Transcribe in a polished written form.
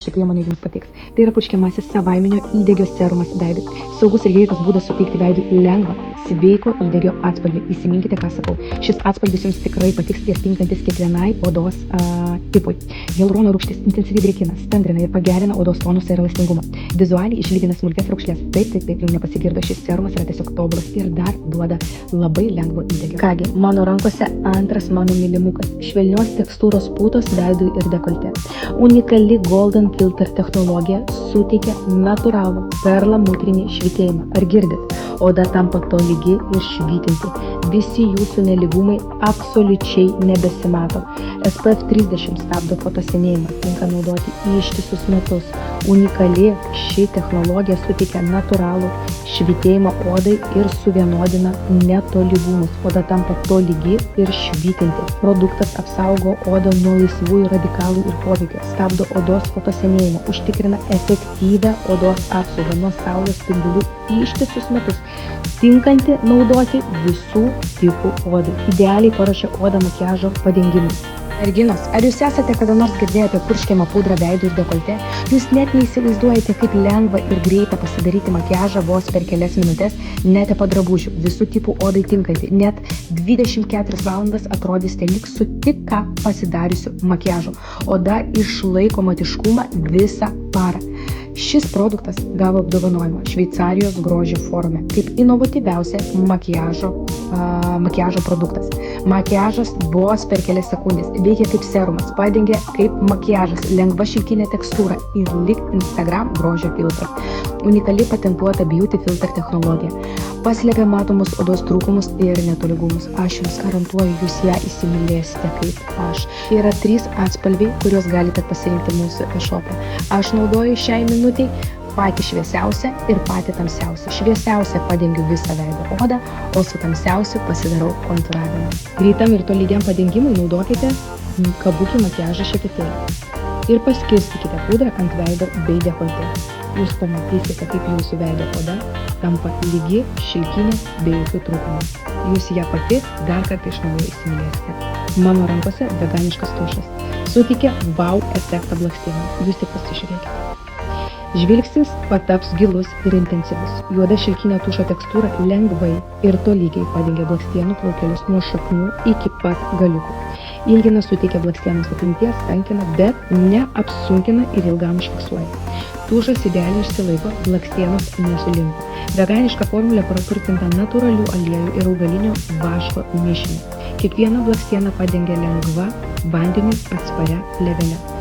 Ši priemonė jums patiks. Tai yra purškiamasis savaiminio įdegio serumas veidui. Saugus ir greitas būdas suteikti veidui lengvą, sveiko įdegio atspalvį. Įsiminkite, ką sakau. Šis atspalvis jums tikrai patiks ir tinkantis kiekvienai odos tipui. Hialurono rūgštis intensyviai drėkina, stangina ir pagerina odos tonusą ir elastingumą. Vizualiai išlygina smulkias raukšles. Taip, jums nepasigirdo, šis serumas yra tiesiog tobulas ir dar duoda labai lengvo įdegio. Kągi, mano rankose antras mano mylimukas. Švelnios tekstūros putos veidui ir dekolte. Unikali Golden Filter technologija suteikia natūralų perlamutrinį švytėjimą. Ar girdit? Oda tampa tolygi ir švytinti. Visi jūsų nelygumai absoliučiai nebesimato. SPF 30 stabdo fotosenėjimą, tinka naudoti ištisus metus. Unikali ši technologija suteikia natūralų švytėjimą odai ir suvienodina netolygumus. Oda tampa tolygi ir švytinti. Produktas apsaugo odą nuo laisvųjų radikalų ir poveikio, stabdo odos fotosenėjimą, užtikrina efektyvią odos apsaugą nuo saulės spindulių ištisus metus, tinkanti naudoti visų tipų odai. Idealiai paruošia odą makiažo padengimui. Merginos, ar jūs esate kada nors girdėję apie purškiamą pudrą veidui ir dekolte? Jūs net neįsivaizduojate, kaip lengva ir greita pasidaryti makiažą vos per kelias minutės, netepa drabužių, visų tipų odai tinkanti. Net 24 valandas atrodysite lyg su tik ką pasidariusiu makiažu. Oda išlaiko matiškumą visą parą. Šis produktas gavo apdovanojimą Šveicarijos grožio forume kaip inovatyviausia makiažo produktas. Makiažas vos per kelias sekundės, veikia kaip serumas, padengia kaip makiažas, lengva šilkinė tekstūra ir lyg Instagram grožio filtras. Unikali patentuota Beauty Filter technologija. Paslepia matomus odos trūkumus ir netolygumus. Aš jums garantuoju, jūs ją įsimylėsite kaip aš. Yra 3 atspalviai, kuriuos galite pasirinkti mūsų e-shop'e. Aš naudoju šiai minutei patį šviesiausią ir patį tamsiausią. Šviesiausią padengiu visą veido odą, o su tamsiausiu pasidarau kontūravimą. Greitam ir tolygiam padengimui naudokite kabuki makiažo šepetėlį ir paskirstykite pudrą ant veido bei dekolte. Jūs pamatysite, kaip jūsų veido oda tampa lygi, šilkinė, be jokių trūkumų. Jūs ją pati dar kartą iš naujo įsimylėsite. Mano rankose veganiškas tušas. Suteikia wow efektą blakstienui. Jūs tik pasižiūrėkite. Žvilgsnis pataps gilus ir intensyvus. Juoda šilkinė tušo tekstūra lengvai ir tolygiai padengia blakstienų plaukelius nuo šaknų iki pat galiukų. Ilgina suteikia blakstienos apimties, tankina, bet neapsunkina ir ilgam užfiksuoja. Tušas idealiai išsilaiko, blakstienos nesulinko. Veganiška formulė praturtinta natūralių aliejų ir augalinio vaško mišiniu. Kiekvieną blakstieną padengia lengva, vandeniui atsparia plėvele.